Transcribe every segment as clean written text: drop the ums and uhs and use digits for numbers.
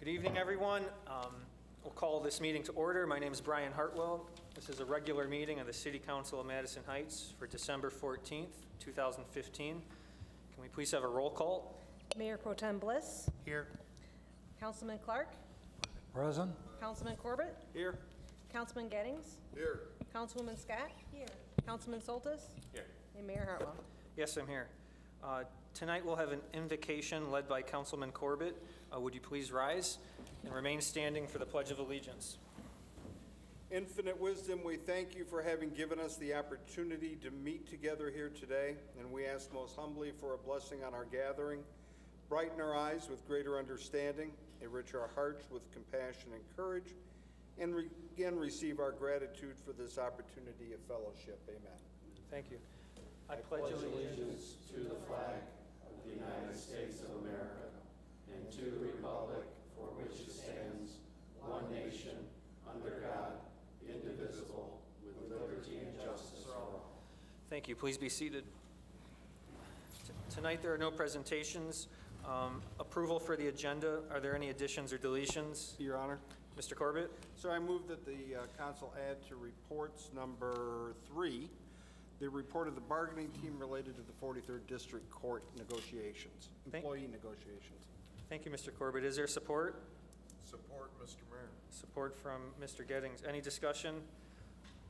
Good evening, everyone. We'll call this meeting to order. My name is Brian Hartwell. This is a regular meeting of the City Council of Madison Heights for December 14th, 2015. Can we please have a roll call? Mayor Pro Tem Bliss. Here. Councilman Clark. Present. Councilman Corbett. Here. Councilman Gettings. Here. Councilwoman Scott. Here. Councilman Soltis. Here. And Mayor Hartwell. Yes, I'm here. Tonight we'll have an invocation led by Councilman Corbett. Would you please rise and remain standing for the Pledge of Allegiance? Infinite wisdom, we thank you for having given us the opportunity to meet together here today, and we ask most humbly for a blessing on our gathering. Brighten our eyes with greater understanding, enrich our hearts with compassion and courage, and again receive our gratitude for this opportunity of fellowship. Amen. Thank you. I pledge allegiance to the flag of the United States of America and to the republic for which it stands, one nation, under God, indivisible, with liberty and justice for all. Thank you. Please be seated. Tonight there are no presentations. Approval for the agenda. Are there any additions or deletions? Your Honor. Mr. Corbett? So I move that the council add to reports number 3, the report of the bargaining team related to the 43rd District Court negotiations, employee negotiations. Thank you, Mr. Corbett. Is there support? Support, Mr. Mayor. Support from Mr. Gettings. Any discussion?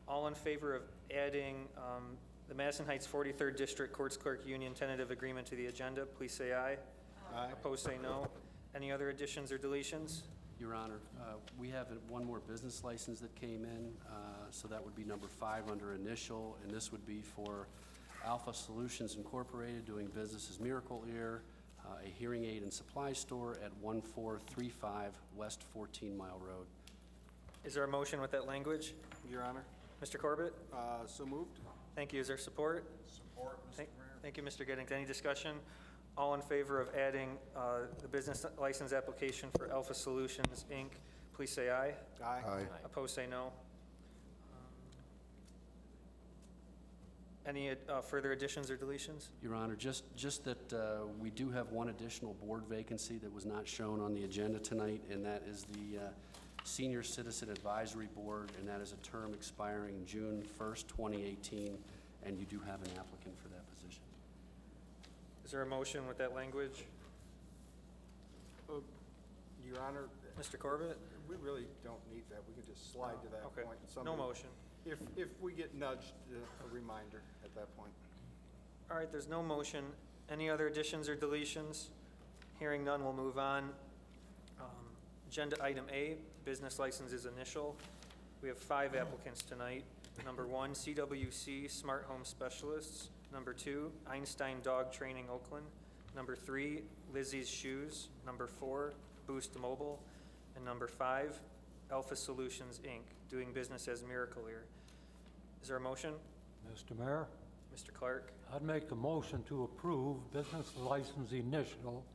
All in favor of adding the Madison Heights 43rd District Courts Clerk Union tentative agreement to the agenda, please say aye. Aye. Opposed, say no. Any other additions or deletions? Your Honor, we have one more business license that came in, so that would be number 5 under initial, and this would be for Alpha Solutions Incorporated, doing business as Miracle Ear, a hearing aid and supply store at 1435 West 14 Mile Road. Is there a motion with that language? Your Honor. Mr. Corbett? So moved. Thank you. Is there support? Support, Mr. Mayor. Thank you, Mr. Gettings. Any discussion? All in favor of adding the business license application for Alpha Solutions, Inc., please say aye. Aye. Aye. Opposed, say no. Any further additions or deletions? Your Honor, just that we do have one additional board vacancy that was not shown on the agenda tonight, and that is the Senior Citizen Advisory Board, and that is a term expiring June 1st, 2018, and you do have an applicant for that position. Is there a motion with that language? Your Honor. Mr. Corbett? We really don't need that. We can just slide to that Okay. point. No motion. If we get nudged, a reminder at that point. All right, there's no motion. Any other additions or deletions? Hearing none, we'll move on. Agenda item A, business licenses initial. We have 5 applicants tonight. Number 1, CWC Smart Home Specialists. Number 2, Einstein Dog Training Oakland. Number 3, Lizzie's Shoes. Number 4, Boost Mobile. And number 5, Alpha Solutions, Inc., doing business as Miracle Ear. Is there a motion? Mr. Mayor, Mr. Clark? I'd make a motion to approve business license initial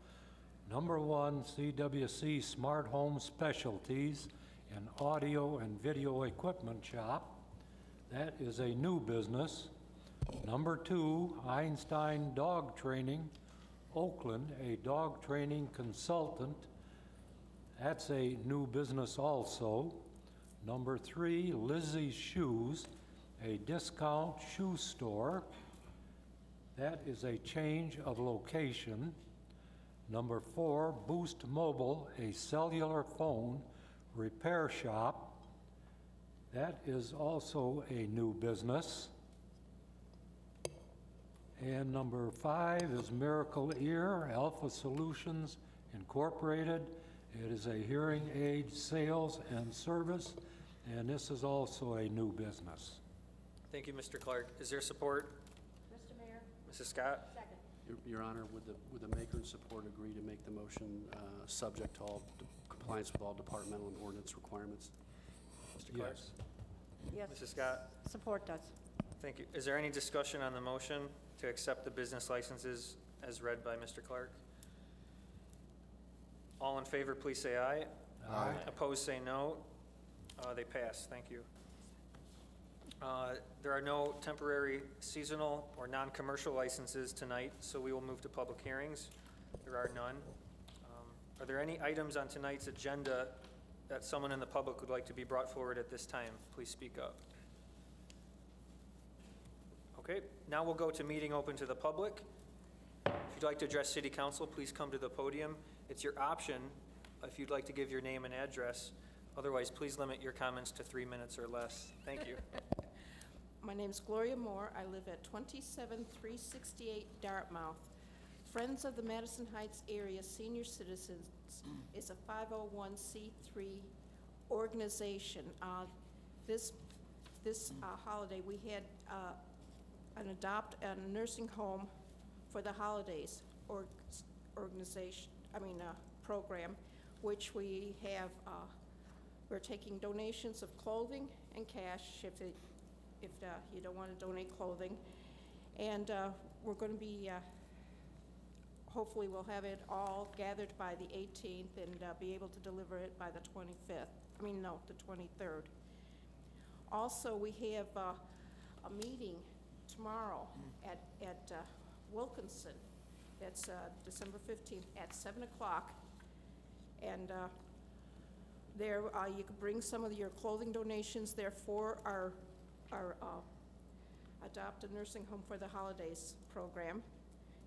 number 1, CWC Smart Home Specialties and Audio and Video Equipment Shop. That is a new business. Number 2, Einstein Dog Training, Oakland, a dog training consultant. That's a new business also. Number 3, Lizzie's Shoes, a discount shoe store. That is a change of location. Number 4, Boost Mobile, a cellular phone repair shop. That is also a new business. And number 5 is Miracle Ear, Alpha Solutions Incorporated. It is a hearing aid sales and service, and this is also a new business. Thank you, Mr. Clark. Is there support? Mr. Mayor. Mrs. Scott? Second. Your Honor, would the maker and support agree to make the motion subject to all compliance with all departmental and ordinance requirements? Mr. Clark? Yes. Mrs. Scott? Support does. Thank you. Is there any discussion on the motion to accept the business licenses as read by Mr. Clark? All in favor, please say aye. Aye. Opposed, say no. They pass. Thank you. There are no temporary, seasonal, or non-commercial licenses tonight, so we will move to public hearings. There are none. Are there any items on tonight's agenda that someone in the public would like to be brought forward at this time? Please speak up. Okay, now we'll go to meeting open to the public. If you'd like to address City Council, please come to the podium. It's your option if you'd like to give your name and address. Otherwise, please limit your comments to 3 minutes or less. Thank you. My name's Gloria Moore. I live at 27368 Dartmouth. Friends of the Madison Heights Area Senior Citizens is a 501c3 organization. This holiday, we had an adopt a nursing home for the holidays program, which we have. We're taking donations of clothing and cash if you don't want to donate clothing, and we're going to be. Hopefully, we'll have it all gathered by the 18th and be able to deliver it by the 25th. The 23rd. Also, we have a meeting tomorrow at Wilkinson. That's December 15th at 7 o'clock. And there you can bring some of your clothing donations there for our Adopt a Nursing Home for the Holidays program.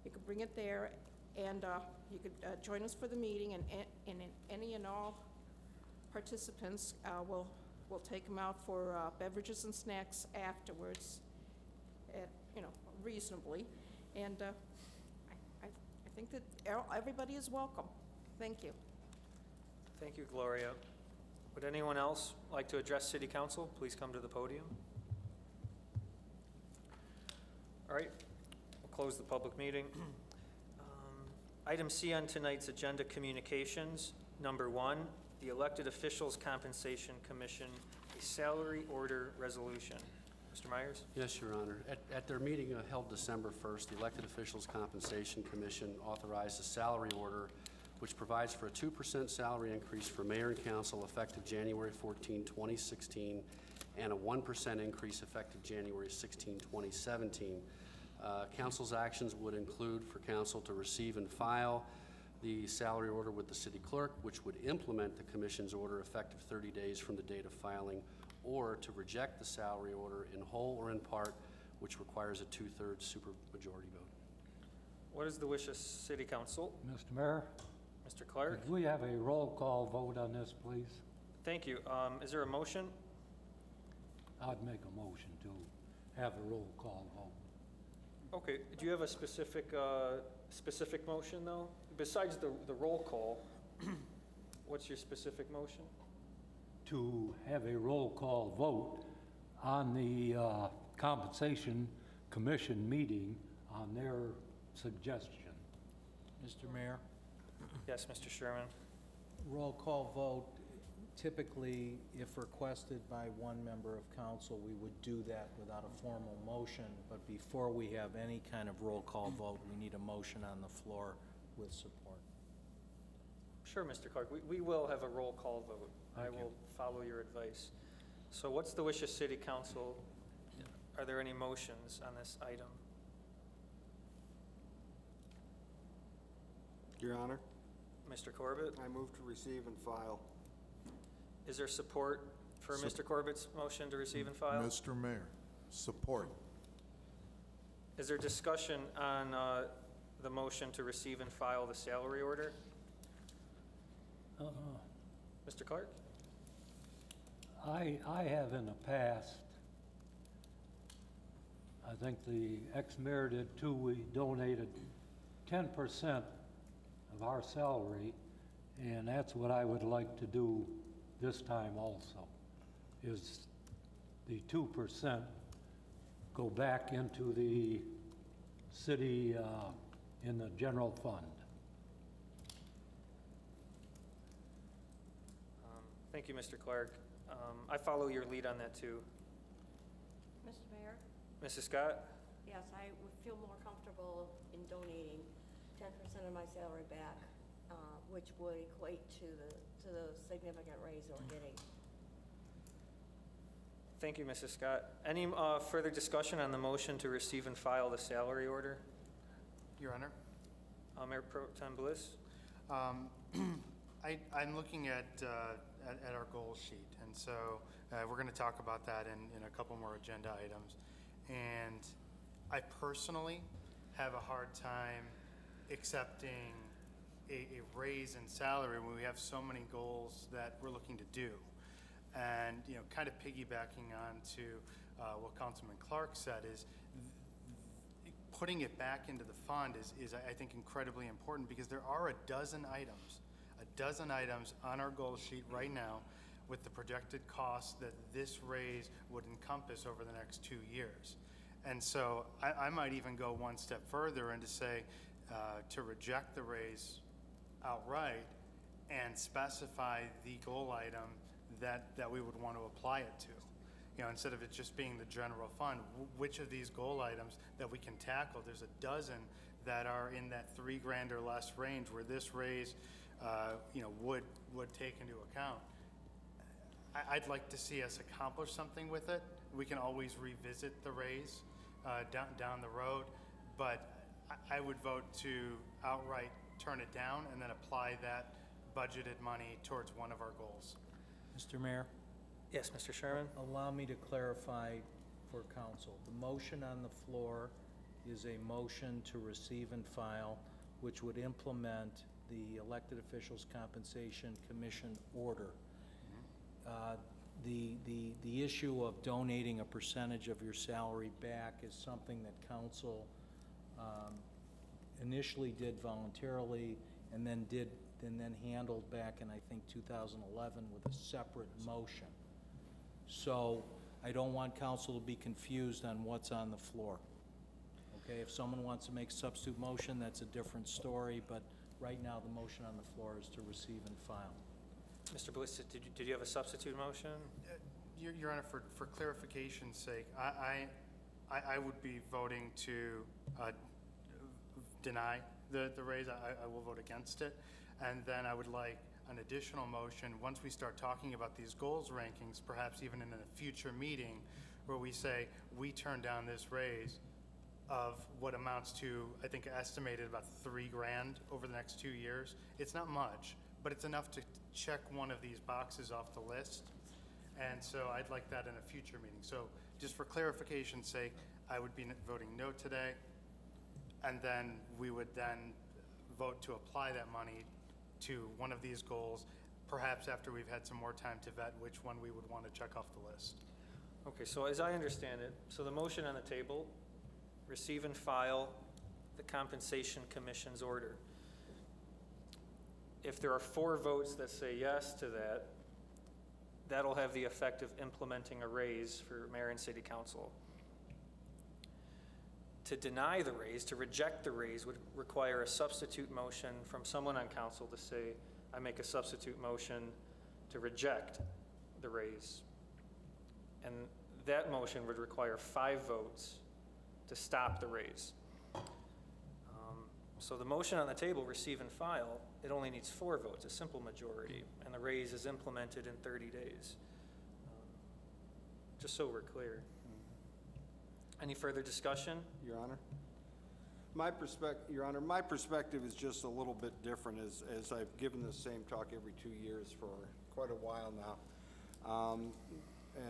You can bring it there, and you could join us for the meeting, and any and all participants will take them out for beverages and snacks afterwards, reasonably. And I think that everybody is welcome. Thank you. Thank you, Gloria. Would anyone else like to address City Council? Please come to the podium. All right, we'll close the public meeting. Item C on tonight's agenda, communications. Number 1, the Elected Officials Compensation Commission, a salary order resolution. Mr. Myers? Yes, Your Honor. At their meeting held December 1st, the Elected Officials Compensation Commission authorized a salary order which provides for a 2% salary increase for mayor and council effective January 14, 2016, and a 1% increase effective January 16, 2017. Council's actions would include for council to receive and file the salary order with the city clerk, which would implement the commission's order effective 30 days from the date of filing, or to reject the salary order in whole or in part, which requires a 2/3 supermajority vote. What is the wish of City Council? Mr. Mayor, Mr. Clark? could we have a roll call vote on this, please? Thank you. Is there a motion? I'd make a motion to have a roll call vote. Okay, do you have a specific motion, though? Besides the roll call, what's your specific motion? To have a roll call vote on the Compensation Commission meeting on their suggestion. Mr. Mayor, Yes, Mr. Sherman. roll call vote, typically, if requested by one member of council, we would do that without a formal motion, but before we have any kind of roll call vote, we need a motion on the floor with support. Sure, Mr. Clark. We will have a roll call vote. I will follow your advice. So what's the wish of City Council? Are there any motions on this item? Your Honor, Mr. Corbett? I move to receive and file. Is there support for Mr. Corbett's motion to receive and file? Mr. Mayor, support. Is there discussion on the motion to receive and file the salary order? Mr. Clark? I have in the past, I think the ex-mayor did too, we donated 10% of our salary, and that's what I would like to do this time also, is the 2% go back into the city in the general fund. Thank you, Mr. Clark. I follow your lead on that, too. Mr. Mayor? Mrs. Scott? Yes, I would feel more comfortable in donating 10% of my salary back, which would equate to the significant raise that we're getting. Thank you, Mrs. Scott. Any further discussion on the motion to receive and file the salary order? Your Honor, Mayor Pro Tem Bliss? I'm looking at our goal sheet, and so we're going to talk about that in a couple more agenda items. And I personally have a hard time accepting a raise in salary when we have so many goals that we're looking to do. And, you know, kind of piggybacking on to what Councilman Clark said is putting it back into the fund is I think incredibly important, because there are a dozen items on our goal sheet right now with the projected costs that this raise would encompass over the next 2 years. And so I might even go one step further and to say to reject the raise outright and specify the goal item that we would want to apply it to. You know, instead of it just being the general fund, which of these goal items that we can tackle? There's a dozen that are in that $3,000 or less range where this raise, you know, would take into account. I'd like to see us accomplish something with it. We can always revisit the raise down the road, but I would vote to outright turn it down and then apply that budgeted money towards one of our goals. Mr. Mayor, Yes, Mr. Sherman? allow me to clarify for council. The motion on the floor is a motion to receive and file, which would implement the Elected Officials Compensation Commission order. The issue of donating a percentage of your salary back is something that council initially did voluntarily and then handled back in, I think, 2011 with a separate motion. So I don't want council to be confused on what's on the floor. Okay, if someone wants to make a substitute motion, that's a different story, but right now the motion on the floor is to receive and file. Mr. Bliss, did you have a substitute motion? Your Honor, for clarification's sake, I would be voting to deny the raise. I will vote against it. And then I would like an additional motion, once we start talking about these goals rankings, perhaps even in a future meeting, where we say, we turn down this raise of what amounts to, I think, estimated about $3,000 over the next 2 years. It's not much, but it's enough to check one of these boxes off the list. And so I'd like that in a future meeting. So just for clarification's sake, I would be voting no today, and then we would then vote to apply that money to one of these goals, perhaps after we've had some more time to vet which one we would want to check off the list. Okay, so as I understand it, so the motion on the table, receive and file the Compensation Commission's order. If there are 4 votes that say yes to that, that'll have the effect of implementing a raise for mayor and city council. To deny the raise, to reject the raise, would require a substitute motion from someone on council to say, I make a substitute motion to reject the raise. And that motion would require 5 votes to stop the raise. So the motion on the table, receive and file, it only needs 4 votes, a simple majority, and the raise is implemented in 30 days. Just so we're clear. Any further discussion? Your Honor? Your Honor, my perspective is just a little bit different, as I've given the same talk every 2 years for quite a while now.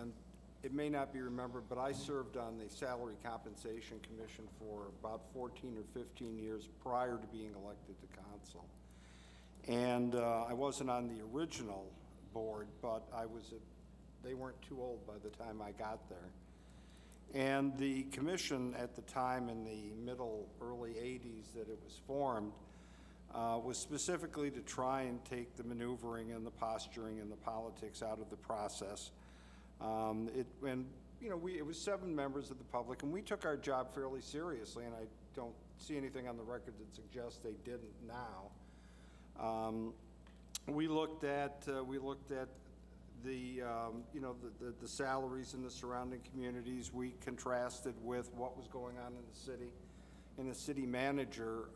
And it may not be remembered, but I served on the Salary Compensation Commission for about 14 or 15 years prior to being elected to council. And I wasn't on the original board, but they weren't too old by the time I got there. And the commission at the time, in the early 80s that it was formed, was specifically to try and take the maneuvering and the posturing and the politics out of the process. It was 7 members of the public, and we took our job fairly seriously, and I don't see anything on the record that suggests they didn't now. We looked at the salaries in the surrounding communities. We contrasted with what was going on in the city, and the city manager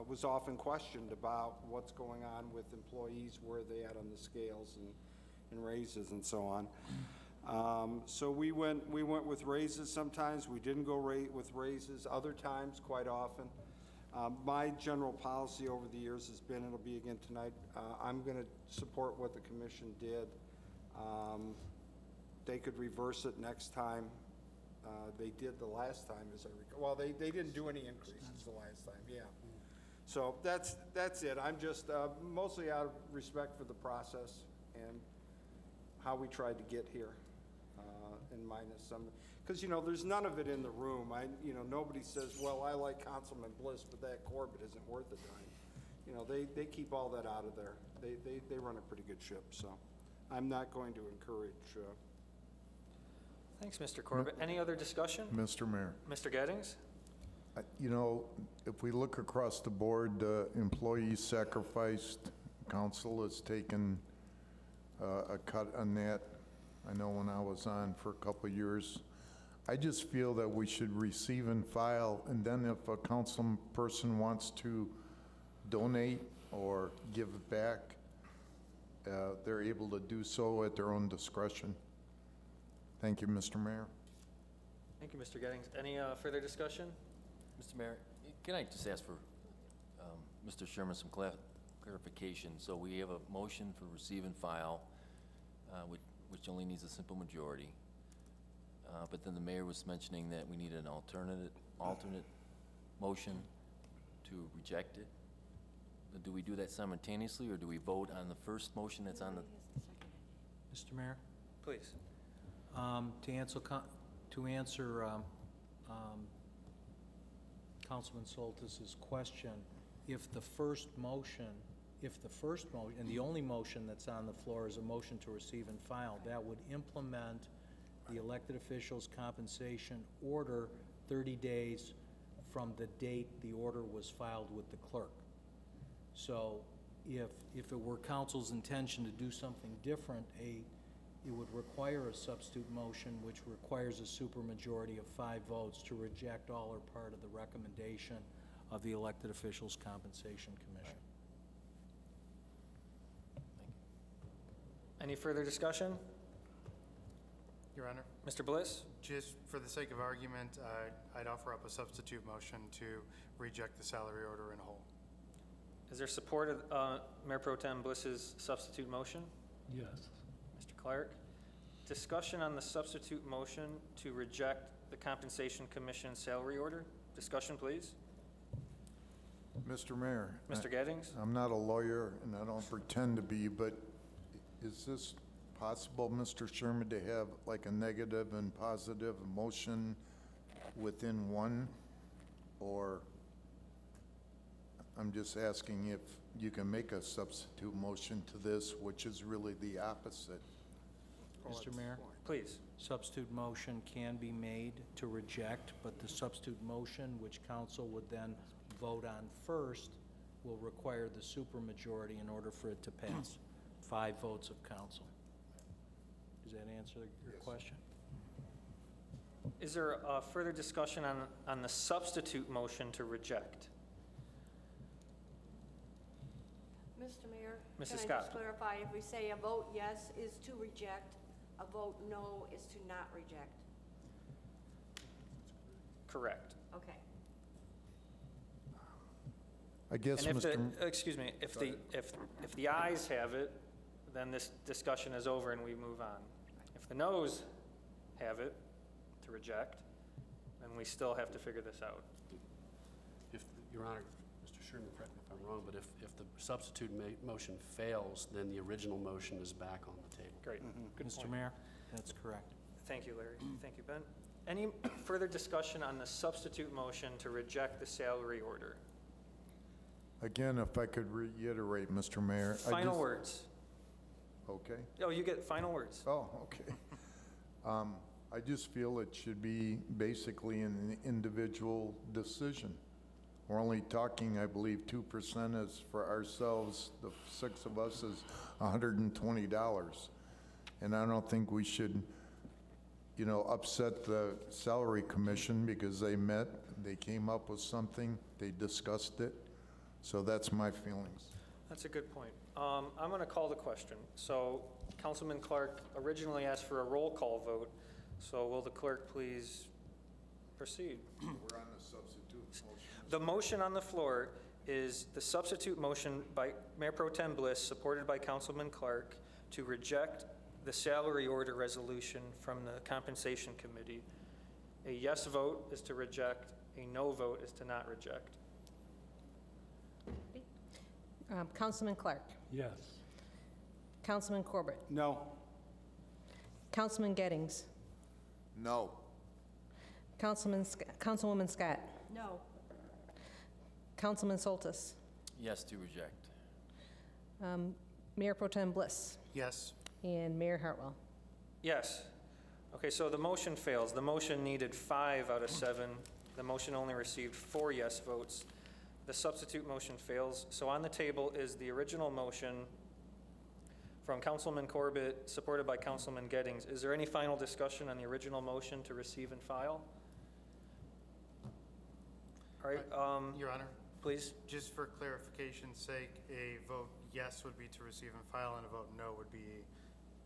was often questioned about what's going on with employees, where they at on the scales and raises and so on. So we went with raises sometimes. We didn't go with raises other times, quite often. My general policy over the years has been, it'll be again tonight, I'm going to support what the commission did. They could reverse it next time. They did the last time, as I recall. Well, they didn't do any increases the last time, yeah. So that's it. I'm just mostly out of respect for the process and how we tried to get here, and minus some, because, you know, there's none of it in the room. Nobody says, well, I like Councilman Bliss, but that Corbett isn't worth a dime. You know, they keep all that out of there. They run a pretty good ship, so I'm not going to encourage. Thanks, Mr. Corbett. Any other discussion? Mr. Mayor, Mr. Gettings? you know, if we look across the board, employees sacrificed, council has taken a cut on that. I know when I was on for a couple of years. I just feel that we should receive and file, and then if a council person wants to donate or give back, they're able to do so at their own discretion. Thank you, Mr. Mayor. Thank you, Mr. Gettings. Any further discussion? Mr. Mayor, can I just ask for Mr. Sherman some clarification? So we have a motion for receive and file, which only needs a simple majority. But then the mayor was mentioning that we need an alternate motion to reject it. Do we do that simultaneously, or do we vote on the first motion that's on the? Mr. Mayor? Please. To answer Councilman Soltis's question, if the first motion, and the only motion that's on the floor is a motion to receive and file, that would implement the elected officials' compensation order 30 days from the date the order was filed with the clerk. So if it were council's intention to do something different, it would require a substitute motion, which requires a supermajority of 5 votes to reject all or part of the recommendation of the Elected Officials Compensation Commission. Any further discussion? Your Honor, Mr. Bliss? just for the sake of argument, I'd offer up a substitute motion to reject the salary order in whole. Is there support of Mayor Pro Tem Bliss's substitute motion? Yes. Mr. Clark? Discussion on the substitute motion to reject the Compensation Commission salary order? Discussion, please. Mr. Mayor. Mr. Gettings? I'm not a lawyer, and I don't pretend to be, but is this possible, Mr. Sherman, to have like a negative and positive motion within one? Or I'm just asking if you can make a substitute motion to this, which is really the opposite. Mr. Mayor? Please. Substitute motion can be made to reject, but the substitute motion, which council would then vote on first, will require the supermajority in order for it to pass. 5 votes of council. Does that answer your question? Is there further discussion on the substitute motion to reject? Mr. Mayor? Mrs. Can I Scott. just clarify, if we say a vote yes is to reject, a vote no is to not reject? Correct. Okay. I guess, And if Mr. the, excuse me, if the ayes have it, then this discussion is over and we move on. If the noes have it to reject, then we still have to figure this out. If, Your Honor, Mr. Sherman, correct me if I'm wrong, but if the substitute motion fails, then the original motion is back on the table. Great. Good Mr. point. Mayor? That's correct. Thank you, Larry. Thank you, Ben. Any further discussion on the substitute motion to reject the salary order? Again, if I could reiterate, Mr. Mayor. Final words. Okay. Oh, you get final words. Oh, okay. I just feel it should be basically an individual decision. We're only talking, I believe, 2% is for ourselves, the 6 of us is $120. And I don't think we should, you know, upset the salary commission because they met, they came up with something, they discussed it. So that's my feelings. That's a good point. I'm going to call the question. So Councilman Clark originally asked for a roll call vote. So will the clerk please proceed? We're on the substitute motion. the motion on the floor is the substitute motion by Mayor Pro Tem Bliss, supported by Councilman Clark, to reject the salary order resolution from the Compensation Committee. A yes vote is to reject, a no vote is to not reject. Councilman Clark. Yes. Councilman Corbett. No. Councilman Gettings. No. Councilwoman Scott. No. Councilman Soltis. Yes to reject. Mayor Pro Tem Bliss. Yes. And Mayor Hartwell. Yes. Okay, so the motion fails. The motion needed 5 out of 7. The motion only received 4 yes votes. The substitute motion fails. So on the table is the original motion from Councilman Corbett, supported by Councilman Gettings. Is there any final discussion on the original motion to receive and file? All right, Your Honor, please. just for clarification's sake, a vote yes would be to receive and file, and a vote no would be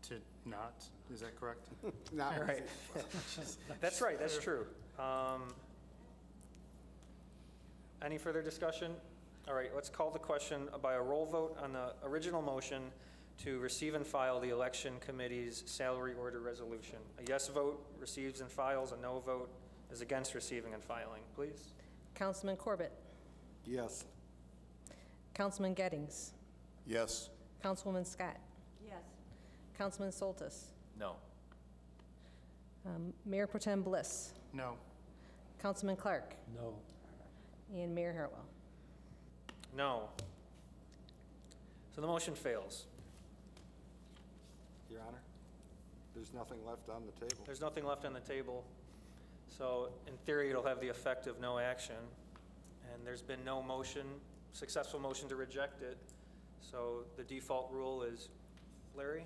to not. Is that correct? Not All right. That's right, that's true. Any further discussion? All right, let's call the question by a roll vote on the original motion to receive and file the election committee's salary order resolution. A yes vote receives and files, a no vote is against receiving and filing. Please. Councilman Corbett. Yes. Councilman Gettings. Yes. Councilwoman Scott. Yes. Councilman Soltis. No. Mayor Pro Tem Bliss. No. Councilman Clark. No. And Mayor Hartwell. No. So the motion fails. Your Honor, there's nothing left on the table. There's nothing left on the table. So in theory, it'll have the effect of no action. And there's been no motion, successful motion to reject it. So the default rule is, Larry?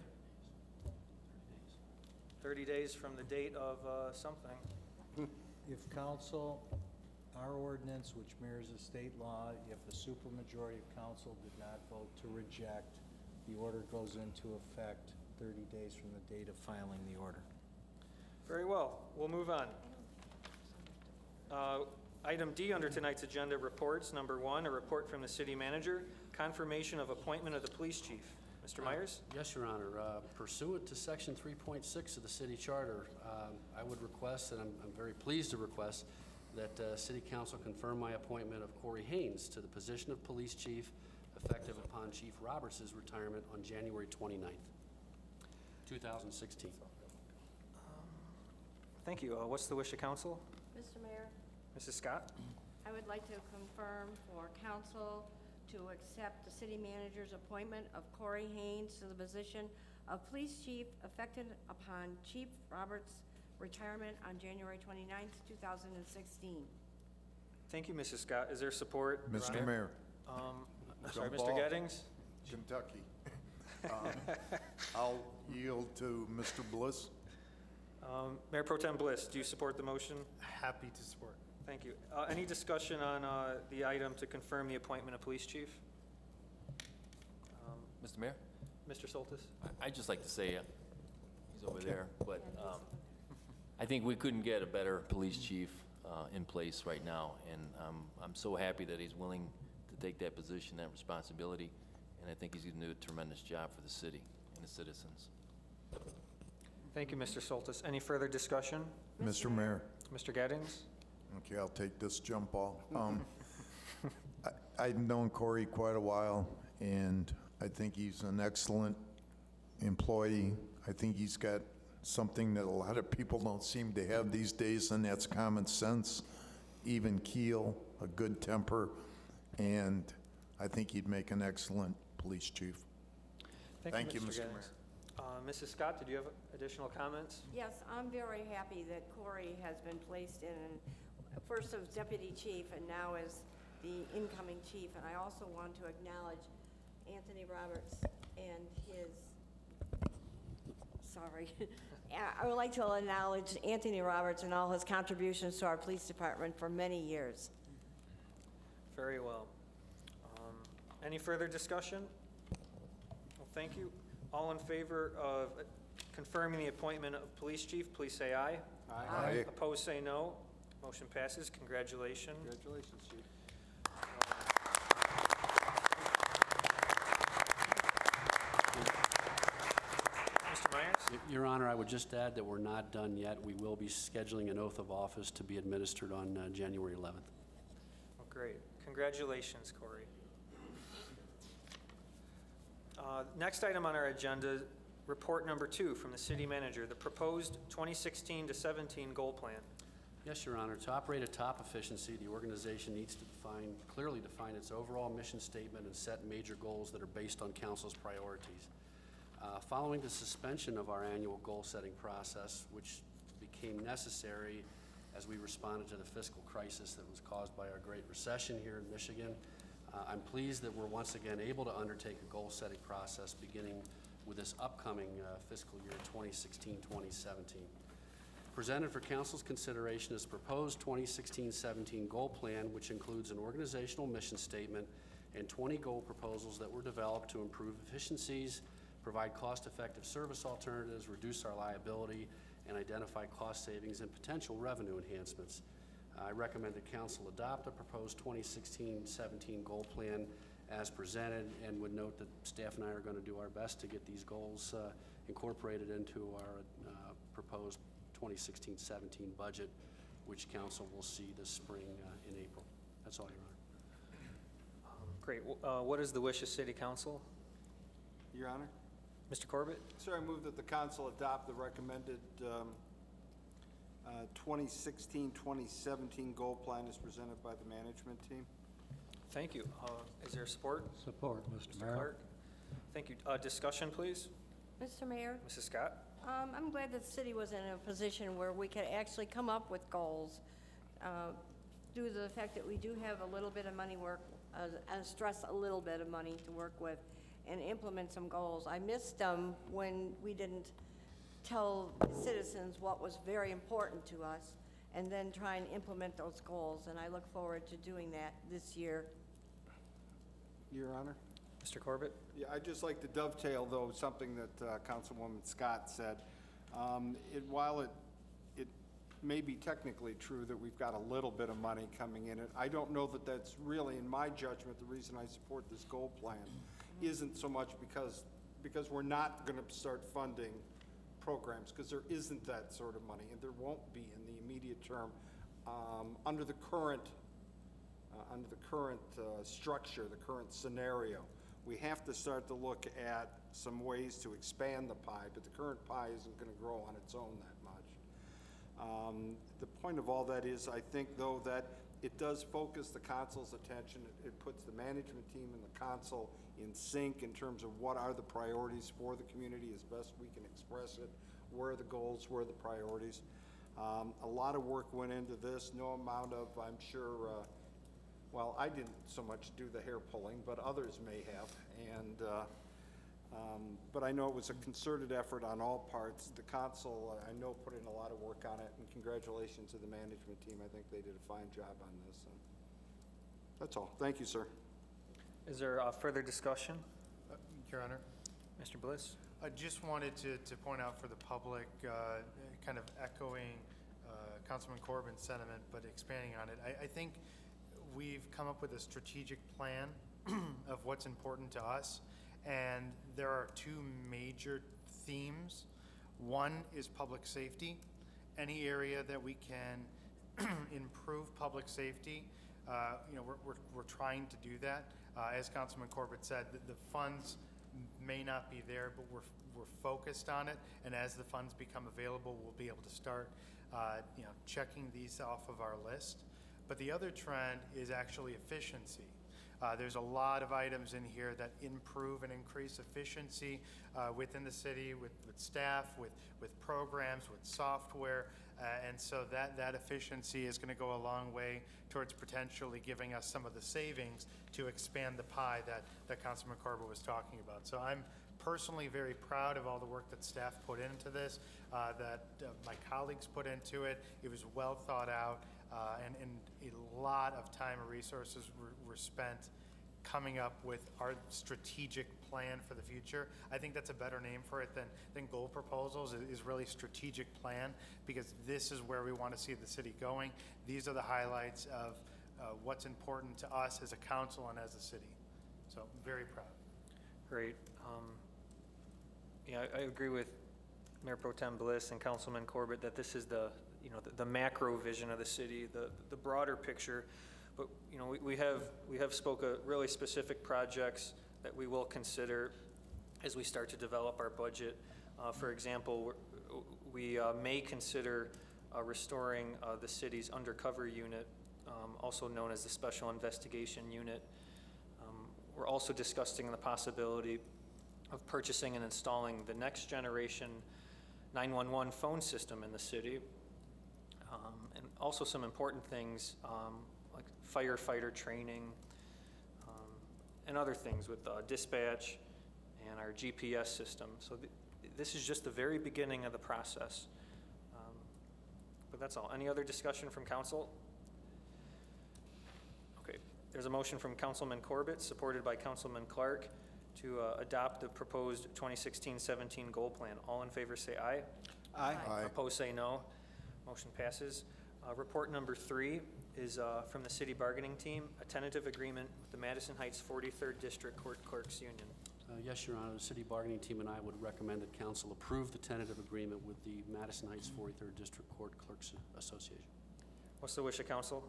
30 days from the date of something. If council, our ordinance, which mirrors the state law, if a supermajority of council did not vote to reject, the order goes into effect 30 days from the date of filing the order. Very well, we'll move on. Item D under tonight's agenda, reports. Number 1, a report from the city manager, confirmation of appointment of the police chief. Mr. Myers? Yes, Your Honor. Pursuant to Section 3.6 of the city charter, I would request, and I'm very pleased to request, that City Council confirm my appointment of Corey Haynes to the position of police chief effective upon Chief Roberts' retirement on January 29th, 2016. Thank you. What's the wish of council? Mr. Mayor, Mrs. Scott? I would like to confirm for council to accept the city manager's appointment of Corey Haynes to the position of police chief effective upon Chief Roberts' retirement on January 29th, 2016. Thank you, Mrs. Scott. Is there support? Mr. Mayor. Sorry, Jump Mr. ball. Gettings? Kentucky. I'll yield to Mr. Bliss. Mayor Pro Tem Bliss, do you support the motion? Happy to support. Thank you. Any discussion on the item to confirm the appointment of police chief? Mr. Mayor, Mr. Soltis? I'd just like to say, he's over there, but I think we couldn't get a better police chief in place right now, and I'm so happy that he's willing to take that position, that responsibility, and I think he's going to do a tremendous job for the city and the citizens. Thank you, Mr. Soltis. Any further discussion? Mr. Mayor. Mr. Gettings? Okay, I'll take this jump ball. I've known Corey quite a while, and I think he's an excellent employee. I think he's got something that a lot of people don't seem to have these days, and that's common sense, even keel, a good temper, and I think he'd make an excellent police chief. Thank you, Mr. Mayor. Mrs. Scott, did you have additional comments? Yes, I'm very happy that Corey has been placed in, first as deputy chief and now as the incoming chief. And I also want to acknowledge Anthony Roberts and his, sorry. I would like to acknowledge Anthony Roberts and all his contributions to our police department for many years. Very well. Any further discussion? Well, thank you. All in favor of confirming the appointment of police chief, please say aye. Aye. Opposed, say no. Motion passes. Congratulations. Congratulations, Chief. Your Honor, I would just add that we're not done yet. We will be scheduling an oath of office to be administered on January 11th. Oh, great. Congratulations, Corey. Next item on our agenda, report number 2 from the city manager, the proposed 2016 to 17 goal plan. Yes, Your Honor. To operate at top efficiency, the organization needs to clearly define its overall mission statement and set major goals that are based on council's priorities. Following the suspension of our annual goal-setting process, which became necessary as we responded to the fiscal crisis that was caused by our Great Recession here in Michigan, I'm pleased that we're once again able to undertake a goal-setting process beginning with this upcoming fiscal year 2016-2017. Presented for council's consideration is proposed 2016-17 goal plan, which includes an organizational mission statement and 20 goal proposals that were developed to improve efficiencies, provide cost-effective service alternatives, reduce our liability, and identify cost savings and potential revenue enhancements. I recommend that council adopt the proposed 2016-17 goal plan as presented, and would note that staff and I are going to do our best to get these goals incorporated into our proposed 2016-17 budget, which council will see this spring in April. That's all, Your Honor. Great. What is the wish of city council? Your Honor? Mr. Corbett? Sir, I move that the council adopt the recommended 2016-2017 goal plan as presented by the management team. Thank you. Is there support? Support, Mr. Mayor. Clark? Thank you. Discussion, please. Mr. Mayor, Mrs. Scott? I'm glad that the city was in a position where we could actually come up with goals due to the fact that we do have a little bit of money stress a little bit of money to work with and implement some goals. I missed them when we didn't tell citizens what was very important to us and then try and implement those goals, and I look forward to doing that this year. Your Honor? Mr. Corbett? Yeah, I'd just like to dovetail, though, something that Councilwoman Scott said. While it may be technically true that we've got a little bit of money coming in, I don't know that that's really, in my judgment, the reason I support this goal plan isn't so much because we're not going to start funding programs, because there isn't that sort of money, and there won't be in the immediate term under the current structure, the current scenario. We have to start to look at some ways to expand the pie, but the current pie isn't going to grow on its own that much. The point of all that is, I think, though, that it does focus the council's attention. It puts the management team and the council in sync in terms of what are the priorities for the community as best we can express it, where are the goals, where are the priorities. A lot of work went into this, no amount of, I'm sure, well, I didn't so much do the hair pulling, but others may have. But I know it was a concerted effort on all parts. The council, I know, put in a lot of work on it, and congratulations to the management team. I think they did a fine job on this. And that's all. Thank you, sir. Is there further discussion? Your Honor, Mr. Bliss? I just wanted to point out for the public, kind of echoing Councilman Corbin's sentiment, but expanding on it. I think we've come up with a strategic plan of what's important to us, and there are two major themes. One is public safety. Any area that we can improve public safety, we're trying to do that. As Councilman Corbett said, the funds may not be there, but we're focused on it, and as the funds become available, we'll be able to start checking these off of our list. But the other trend is actually efficiency. There's a lot of items in here that improve and increase efficiency within the city, with staff, with programs, with software, and so that efficiency is going to go a long way towards potentially giving us some of the savings to expand the pie that Councilman Corbett was talking about. So I'm personally very proud of all the work that staff put into this, that my colleagues put into it. It was well thought out, and a lot of time and resources were spent coming up with our strategic plan for the future. I think that's a better name for it than goal proposals, is really strategic plan, because this is where we want to see the city going. These are the highlights of what's important to us as a council and as a city. So I'm very proud. Great. Yeah, I agree with Mayor Pro Tem Bliss and Councilman Corbett that this is the, you know, the macro vision of the city, the broader picture. But, you know, we have spoke of really specific projects that we will consider as we start to develop our budget. For example, we may consider restoring the city's undercover unit, also known as the Special Investigation Unit. We're also discussing the possibility of purchasing and installing the next generation 911 phone system in the city. And also some important things like firefighter training and other things with dispatch and our GPS system. So this is just the very beginning of the process. But that's all. Any other discussion from council? Okay, there's a motion from Councilman Corbett, supported by Councilman Clark, to adopt the proposed 2016-17 goal plan. All in favor say aye. Aye. Opposed say no. Motion passes. Report number 3 is from the city bargaining team, a tentative agreement with the Madison Heights 43rd District Court Clerks Union. Yes, Your Honor, the city bargaining team and I would recommend that council approve the tentative agreement with the Madison Heights 43rd District Court Clerks Association. What's the wish of council?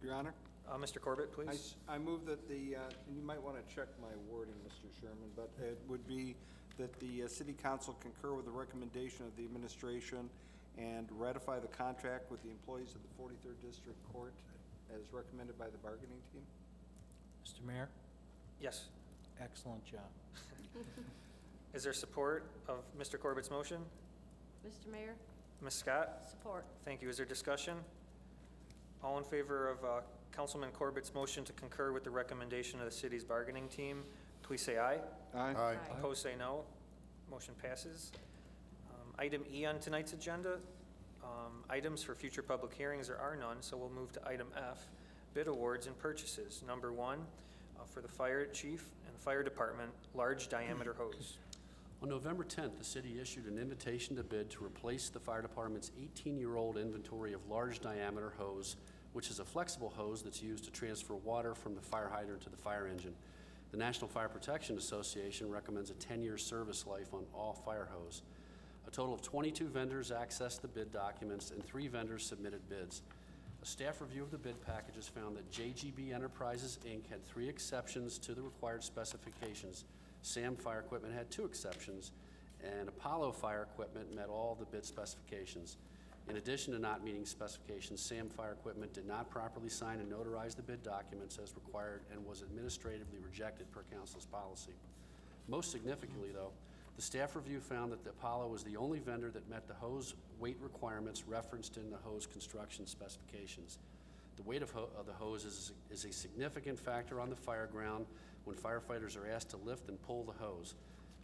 Your Honor? Mr. Corbett, please. I move that the, and you might want to check my wording, Mr. Sherman, but it would be that the city council concur with the recommendation of the administration and ratify the contract with the employees of the 43rd District Court as recommended by the bargaining team. Mr. Mayor, Yes. excellent job. Is there support of Mr. Corbett's motion? Mr. Mayor, Ms. Scott? support. Thank you. Is there discussion? All in favor of Councilman Corbett's motion to concur with the recommendation of the city's bargaining team, please say aye. Aye. Opposed, say no. Motion passes. Item E on tonight's agenda, items for future public hearings, there are none, so we'll move to item F, bid awards and purchases. Number 1, for the fire chief and fire department, large diameter hose. On November 10th, the city issued an invitation to bid to replace the fire department's 18-year-old inventory of large diameter hose, which is a flexible hose that's used to transfer water from the fire hydrant to the fire engine. The National Fire Protection Association recommends a 10-year service life on all fire hose. A total of 22 vendors accessed the bid documents and 3 vendors submitted bids. A staff review of the bid packages found that JGB Enterprises, Inc. had 3 exceptions to the required specifications. SAM Fire Equipment had 2 exceptions, and Apollo Fire Equipment met all the bid specifications. In addition to not meeting specifications, SAM Fire Equipment did not properly sign and notarize the bid documents as required and was administratively rejected per council's policy. Most significantly, though, the staff review found that the Apollo was the only vendor that met the hose weight requirements referenced in the hose construction specifications. The weight of the hose is a significant factor on the fire ground when firefighters are asked to lift and pull the hose.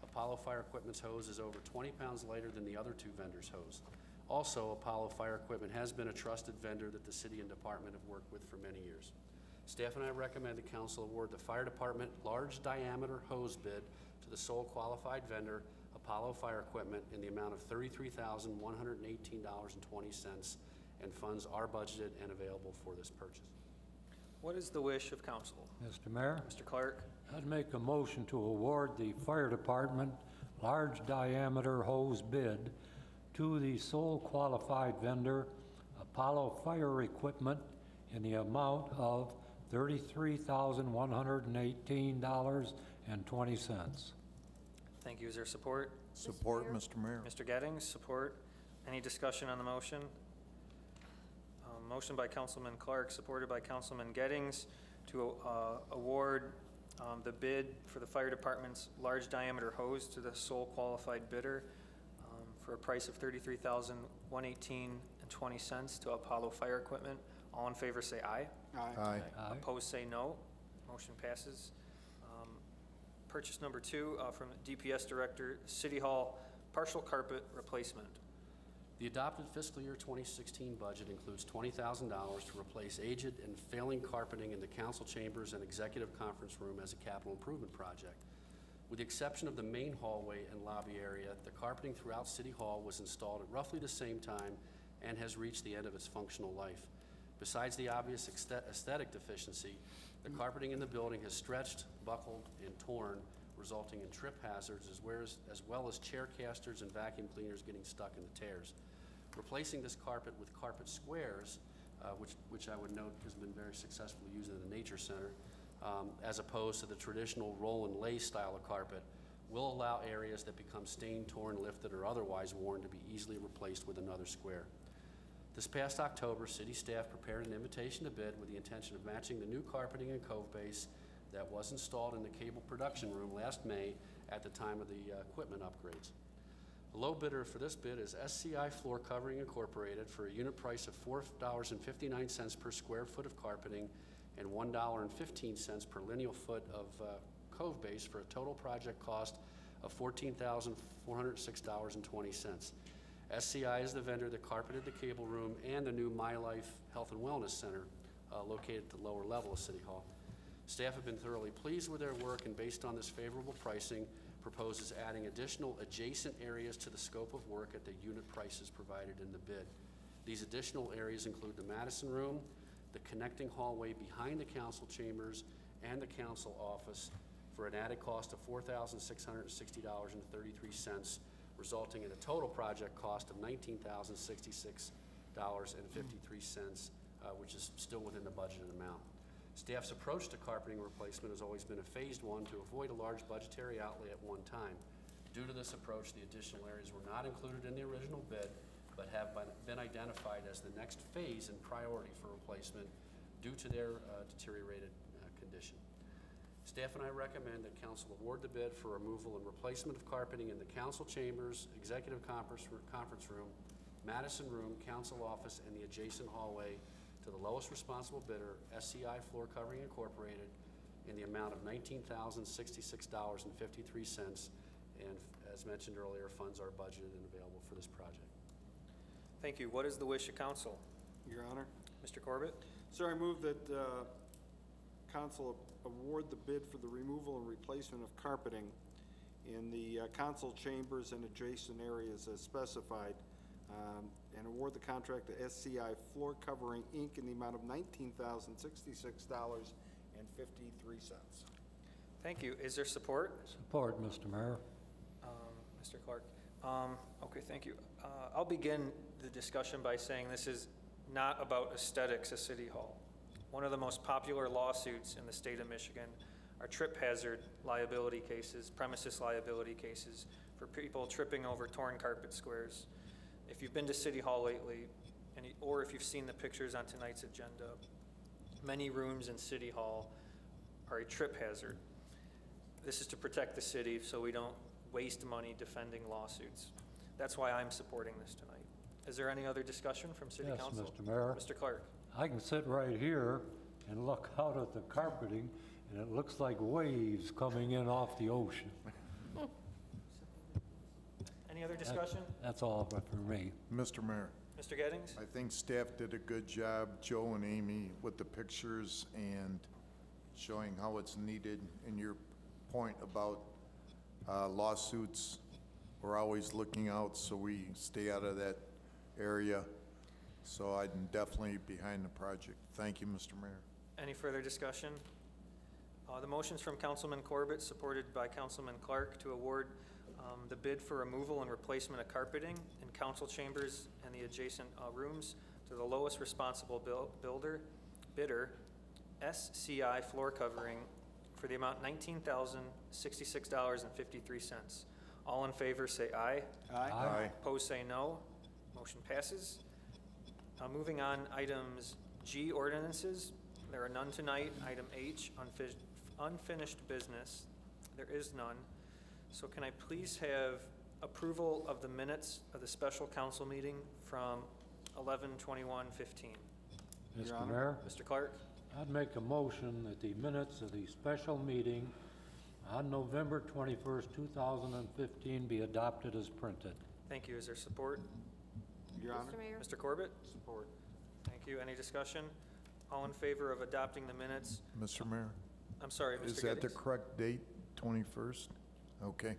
Apollo Fire Equipment's hose is over 20 pounds lighter than the other 2 vendors' hose. Also, Apollo Fire Equipment has been a trusted vendor that the city and department have worked with for many years. Staff and I recommend the council award the fire department large diameter hose bid to the sole qualified vendor, Apollo Fire Equipment, in the amount of $33,118.20, and funds are budgeted and available for this purchase. What is the wish of council? Mr. Mayor, Mr. Clark? I'd make a motion to award the fire department large diameter hose bid to the sole qualified vendor, Apollo Fire Equipment, in the amount of $33,118.20. Thank you. Is there support? Support, Mr. Mayor. Mr. Gettings, support. Any discussion on the motion? Motion by Councilman Clark, supported by Councilman Gettings, to award the bid for the fire department's large diameter hose to the sole qualified bidder for a price of $33,118.20 to Apollo Fire Equipment. All in favor say aye. Aye. Opposed say no. Motion passes. Purchase number 2 from DPS Director, City Hall, partial carpet replacement. The adopted fiscal year 2016 budget includes $20,000 to replace aged and failing carpeting in the council chambers and executive conference room as a capital improvement project. With the exception of the main hallway and lobby area, the carpeting throughout City Hall was installed at roughly the same time and has reached the end of its functional life. Besides the obvious aesthetic deficiency, the carpeting in the building has stretched, buckled, and torn, resulting in trip hazards as well as chair casters and vacuum cleaners getting stuck in the tears. Replacing this carpet with carpet squares, which I would note has been very successfully used in the Nature Center, as opposed to the traditional roll and lay style of carpet, will allow areas that become stained, torn, lifted, or otherwise worn to be easily replaced with another square. This past October, city staff prepared an invitation to bid with the intention of matching the new carpeting and cove base that was installed in the cable production room last May at the time of the equipment upgrades. The low bidder for this bid is SCI Floor Covering Incorporated for a unit price of $4.59 per square foot of carpeting and $1.15 per lineal foot of cove base for a total project cost of $14,406.20. SCI is the vendor that carpeted the cable room and the new My Life Health and Wellness Center located at the lower level of City Hall. Staff have been thoroughly pleased with their work, and based on this favorable pricing, proposes adding additional adjacent areas to the scope of work at the unit prices provided in the bid. These additional areas include the Madison room, the connecting hallway behind the council chambers, and the council office for an added cost of $4,660.33, resulting in a total project cost of $19,066.53, which is still within the budgeted amount. Staff's approach to carpeting replacement has always been a phased one to avoid a large budgetary outlay at one time. Due to this approach, the additional areas were not included in the original bid, but have been identified as the next phase in priority for replacement due to their deteriorated condition. Staff and I recommend that council award the bid for removal and replacement of carpeting in the council chambers, executive conference room, Madison room, council office, and the adjacent hallway to the lowest responsible bidder, SCI Floor Covering Incorporated, in the amount of $19,066.53, and as mentioned earlier, funds are budgeted and available for this project. Thank you. What is the wish of council? Your Honor. Mr. Corbett? Sir, I move that council award the bid for the removal and replacement of carpeting in the council chambers and adjacent areas as specified, and award the contract to SCI Floor Covering, Inc. in the amount of $19,066.53. Thank you. Is there support? Support, Mr. Mayor. Mr. Clark? Okay, thank you. I'll begin the discussion by saying this is not about aesthetics at City Hall. One of the most popular lawsuits in the state of Michigan are trip hazard liability cases, premises liability cases for people tripping over torn carpet squares. If you've been to City Hall lately, or if you've seen the pictures on tonight's agenda, many rooms in City Hall are a trip hazard. This is to protect the city so we don't waste money defending lawsuits. That's why I'm supporting this tonight. Is there any other discussion from City Council? Yes, Mr. Mayor. Mr. Clark? I can sit right here and look out at the carpeting, and it looks like waves coming in off the ocean. Any other discussion? That's all for me. Mr. Mayor, Mr. Gettings? I think staff did a good job, Joe and Amy, with the pictures and showing how it's needed. And your point about lawsuits, we're always looking out so we stay out of that area. So I'm definitely behind the project. Thank you, Mr. Mayor. Any further discussion? The motion's from Councilman Corbett, supported by Councilman Clark, to award the bid for removal and replacement of carpeting in council chambers and the adjacent rooms to the lowest responsible bidder, SCI Floor Covering, for the amount $19,066.53. All in favor say aye. Aye. Opposed say no. Motion passes. Moving on, items G, ordinances. There are none tonight. Item H, unfinished business. There is none. So can I please have approval of the minutes of the special council meeting from 11/21/15? Mr. Mayor, Mr. Clark? I'd make a motion that the minutes of the special meeting on November 21st, 2015 be adopted as printed. Thank you. Is there support? Your Honor. Mr. Mayor? Mr. Corbett? Support. Thank you. Any discussion? All in favor of adopting the minutes? Mr. Mayor, I'm sorry, Mr. is that the Giddings? correct date, 21st? Okay.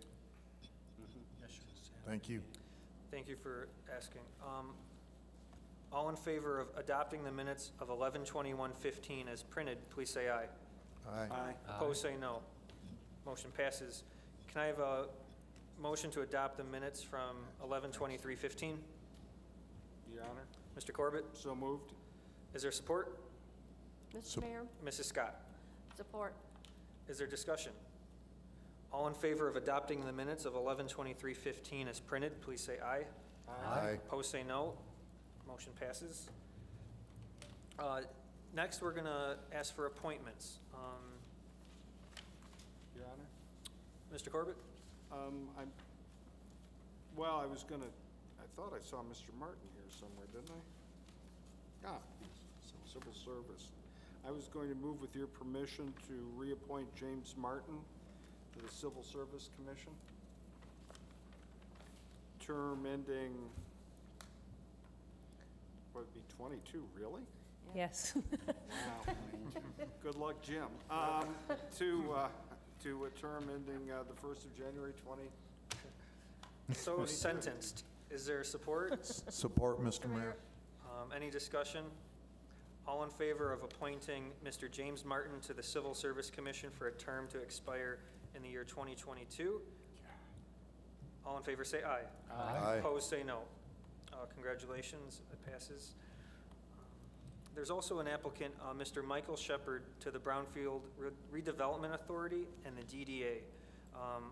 Thank you. Thank you for asking. All in favor of adopting the minutes of 11/21/15 as printed, please say aye. Aye. Opposed, say no. Motion passes. Can I have a motion to adopt the minutes from 11:23:15? Your Honor, Mr. Corbett, so moved. is there support? Mr. Mayor, Mrs. Scott, support. is there discussion? All in favor of adopting the minutes of 11:23:15 as printed, please say aye. Aye. Opposed, say no. Motion passes. Next, we're going to ask for appointments. Your Honor? Mr. Corbett? Well, I thought I saw Mr. Martin here somewhere, didn't I? Civil Service. I was going to move with your permission to reappoint James Martin to the Civil Service Commission. Term ending, what would be 22, really? Yes. Wow. Good luck, Jim. To a term ending the 1st of January 20. So sentenced. Is there support? Support, Mr. Mayor. Any discussion? All in favor of appointing Mr. James Martin to the Civil Service Commission for a term to expire in the year 2022? All in favor say aye. Aye. Opposed, say no. Congratulations, it passes. There's also an applicant, Mr. Michael Shepard, to the Brownfield Redevelopment Authority and the DDA.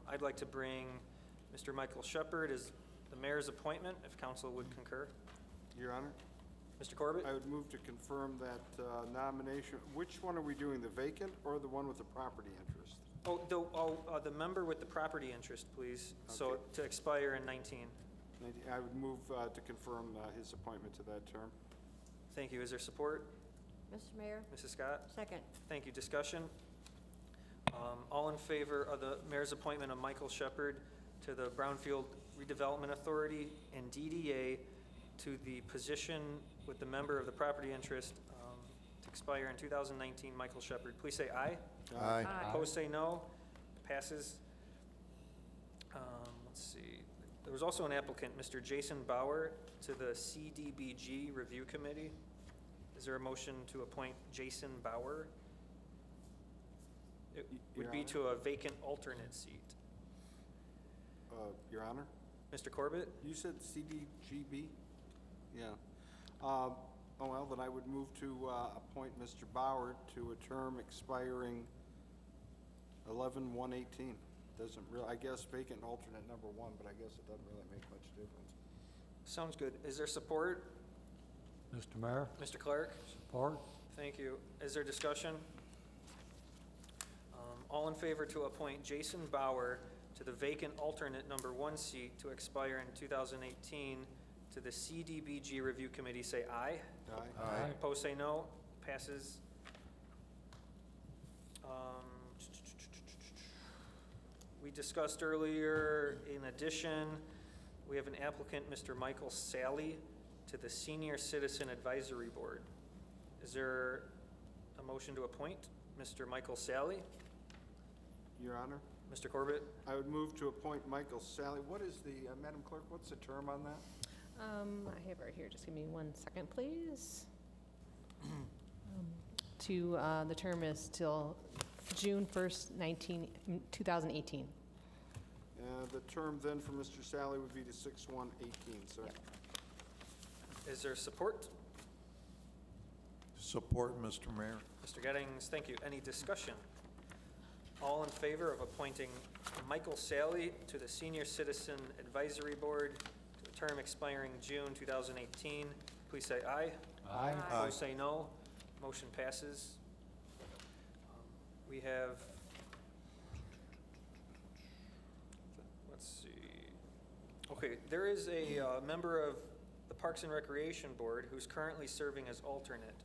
I'd like to bring Mr. Michael Shepard as the mayor's appointment, if council would concur. Your Honor, Mr. Corbett? I would move to confirm that nomination. Which one are we doing, the vacant or the one with the property interest? The member with the property interest, please. So Okay. to expire in 19. I would move to confirm his appointment to that term. Thank you. Is there support? Mr. Mayor, Mrs. Scott? second. Thank you. Discussion? All in favor of the mayor's appointment of Michael Shepard to the Brownfield Redevelopment Authority and DDA to the position with the member of the property interest to expire in 2019, Michael Shepard, please say aye. Aye. Opposed, say no. Passes. Let's see. There was also an applicant, Mr. Jason Bauer, to the CDBG Review Committee. Is there a motion to appoint Jason Bauer? It would be Your to a vacant alternate seat. Your Honor? Mr. Corbett? You said CDGB? Yeah. Well, then I would move to appoint Mr. Bauer to a term expiring 11/1/18. Doesn't really, I guess vacant alternate number 1, but I guess it doesn't really make much difference. Sounds good. Is there support? Mr. Mayor, Mr. Clark? support. Thank you. Is there discussion? All in favor to appoint Jason Bauer to the vacant alternate number 1 seat to expire in 2018 to the CDBG Review Committee, say aye. Aye. Aye. Opposed, say no. Passes. We discussed earlier, in addition, we have an applicant, Mr. Michael Sally, to the Senior Citizen Advisory Board. Is there a motion to appoint Mr. Michael Sally? Your Honor, Mr. Corbett? I would move to appoint Michael Sally. What is the, Madam Clerk, what's the term on that? I have it right here, just give me 1 second, please. The term is till June 1st, 2018. The term then for Mr. Sally would be to 6/1/18, sir. Yep. Is there support? Support, Mr. Mayor. Mr. Gettings, thank you. Any discussion? All in favor of appointing Michael Sally to the Senior Citizen Advisory Board to a term expiring June 2018, please say aye. Aye. Opposed, say no. Motion passes. We have, let's see. Okay, there is a member of the Parks and Recreation Board who's currently serving as alternate.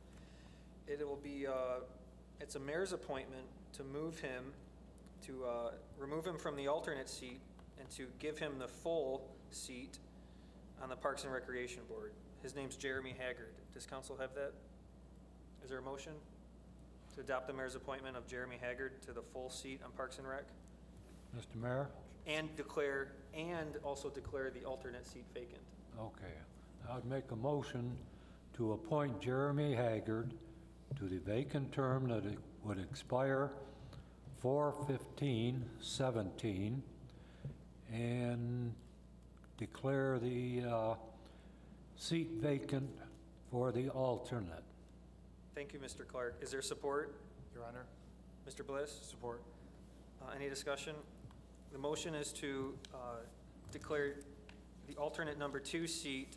It will be, it's a mayor's appointment to move him, to remove him from the alternate seat and to give him the full seat on the Parks and Recreation Board. His name's Jeremy Haggard. Does council have that? Is there a motion to adopt the mayor's appointment of Jeremy Haggard to the full seat on Parks and Rec? Mr. Mayor? And also declare the alternate seat vacant. Okay. I would make a motion to appoint Jeremy Haggard to the vacant term that it would expire 4/15/17 and declare the seat vacant for the alternate. Thank you, Mr. Clark. Is there support? Your Honor, Mr. Bliss? support. Any discussion? The motion is to declare the alternate number 2 seat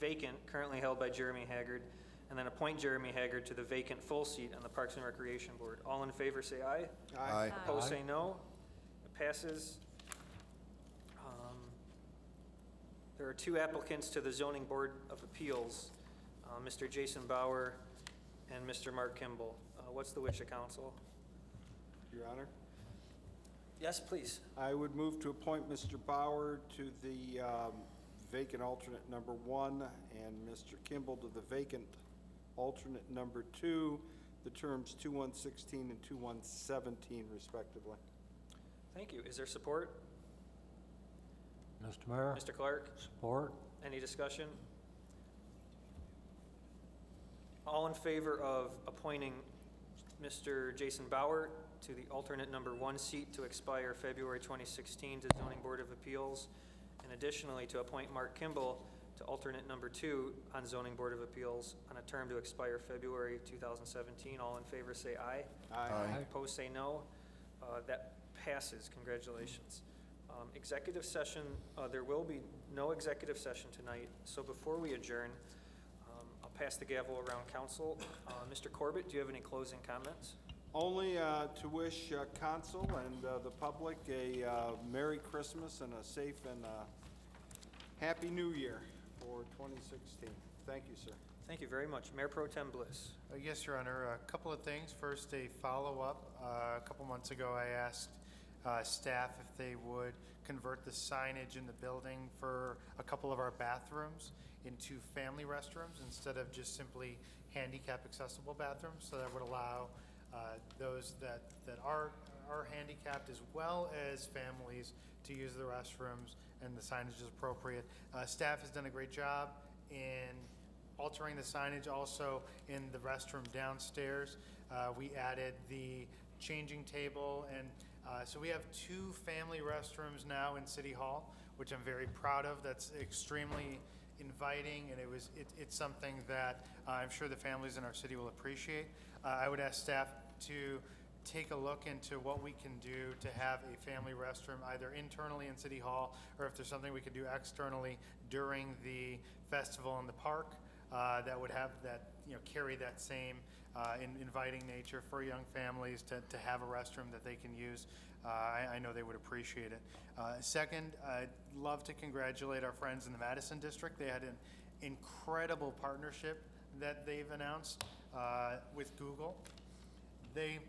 vacant, currently held by Jeremy Haggard, and then appoint Jeremy Haggard to the vacant full seat on the Parks and Recreation Board. All in favor, say aye. Aye. Opposed, say no. It passes. There are 2 applicants to the Zoning Board of Appeals, Mr. Jason Bauer and Mr. Mark Kimball. What's the wish of council? Your Honor, Yes, please. I would move to appoint Mr. Bauer to the vacant alternate number 1 and Mr. Kimball to the vacant alternate number 2, the terms 2/1/16 and 2/1/17 respectively. Thank you. Is there support? Mr. Mayor? Mr. Clark? Support. Any discussion? All in favor of appointing Mr. Jason Bauer to the alternate number 1 seat to expire February 2016 to Zoning Board of Appeals, and additionally to appoint Mark Kimball to alternate number 2 on Zoning Board of Appeals on a term to expire February 2017. All in favor say aye. Aye. Opposed say no. That passes. Congratulations. Executive session, there will be no executive session tonight, so before we adjourn, I'll pass the gavel around council. Mr. Corbett, do you have any closing comments? Only to wish council and the public a Merry Christmas and a safe and Happy New Year for 2016. Thank you, sir. Thank you very much. Mayor Pro Tem Bliss. Yes, Your Honor, a couple of things. First, a follow-up. A couple months ago, I asked staff if they would convert the signage in the building for a couple of our bathrooms into family restrooms instead of just simply handicap accessible bathrooms. So that would allow those that are handicapped as well as families to use the restrooms, and the signage is appropriate. Staff has done a great job in altering the signage also in the restroom downstairs. We added the changing table, and so we have 2 family restrooms now in City Hall, which I'm very proud of. That's extremely inviting, and it's something that I'm sure the families in our city will appreciate. I would ask staff to take a look into what we can do to have a family restroom either internally in City Hall, or if there's something we can do externally during the festival in the park that would have that, carry that same inviting nature for young families to have a restroom that they can use. I know they would appreciate it. Second, I'd love to congratulate our friends in the Madison district. They had an incredible partnership that they've announced with Google. They,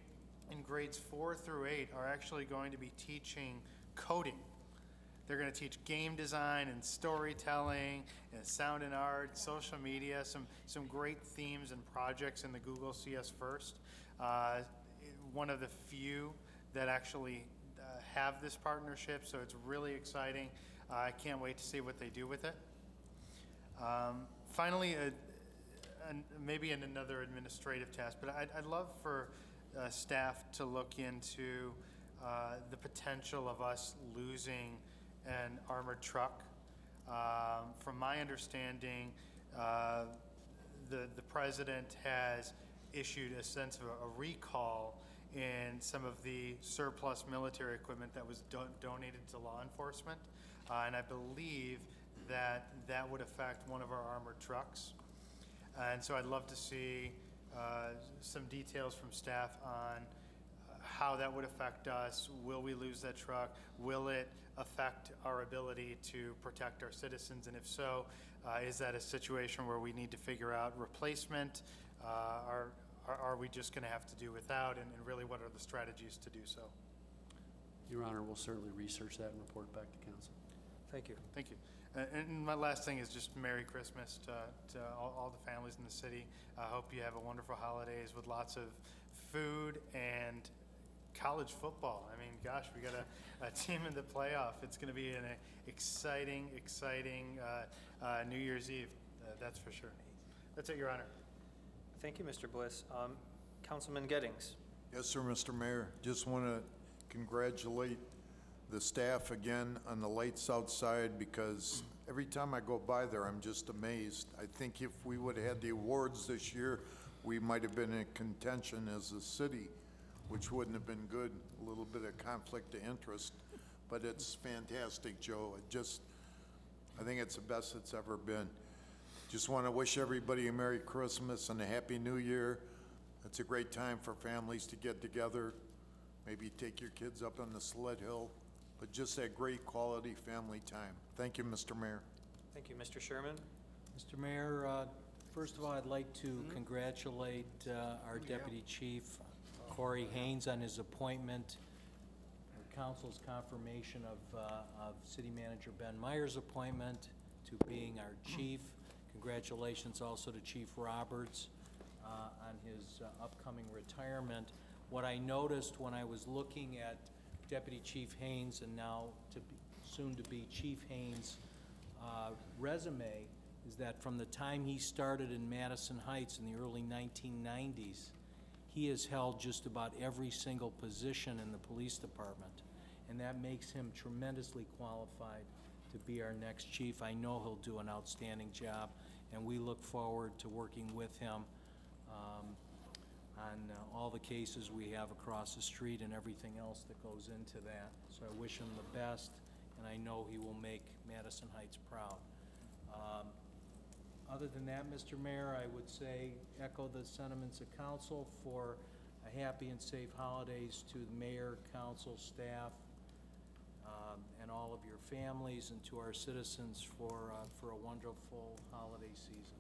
in grades 4 through 8, are actually going to be teaching coding. They're going to teach game design and storytelling and sound and art, social media, some great themes and projects in the Google CS First. One of the few that actually have this partnership, so it's really exciting. I can't wait to see what they do with it. Finally, maybe in another administrative task, but I'd love for staff to look into the potential of us losing an armored truck. From my understanding, the president has issued a sense of a recall in some of the surplus military equipment that was donated to law enforcement, and I believe that would affect one of our armored trucks. And so I'd love to see some details from staff on how that would affect us. Will we lose that truck? Will it affect our ability to protect our citizens? And if so, is that a situation where we need to figure out replacement? Are we just going to have to do without? And really, what are the strategies to do so? Your Honor, we'll certainly research that and report back to council. Thank you. Thank you. And my last thing is just Merry Christmas to all the families in the city. I hope you have a wonderful holidays with lots of food and college football. I mean, gosh, we got a team in the playoff. It's going to be an exciting New Year's Eve, that's for sure. That's it, Your Honor. Thank you, Mr. Bliss. Councilman Gettings. Yes, sir, Mr. Mayor. Just want to congratulate the staff again on the lights outside, because every time I go by there, I'm just amazed. I think if we would have had the awards this year, we might have been in contention as a city, which wouldn't have been good. A little bit of conflict of interest, but it's fantastic, Joe. I think it's the best it's ever been. Just want to wish everybody a Merry Christmas and a Happy New Year. It's a great time for families to get together, maybe take your kids up on the sled hill, but just that great quality family time. Thank you, Mr. Mayor. Thank you, Mr. Sherman. Mr. Mayor, first of all, I'd like to congratulate our Deputy Chief, Corey Haynes, on his appointment, Council's confirmation of City Manager Ben Meyer's appointment to being our chief. Congratulations also to Chief Roberts on his upcoming retirement. What I noticed when I was looking at Deputy Chief Haynes and now soon-to-be Chief Haynes' resume is that from the time he started in Madison Heights in the early 1990s, he has held just about every single position in the police department, and that makes him tremendously qualified to be our next chief. I know he'll do an outstanding job, and we look forward to working with him on all the cases we have across the street and everything else that goes into that. So I wish him the best, and I know he will make Madison Heights proud. Other than that, Mr. Mayor, I would say echo the sentiments of council for a happy and safe holidays to the mayor, council, staff, and all of your families, and to our citizens for a wonderful holiday season.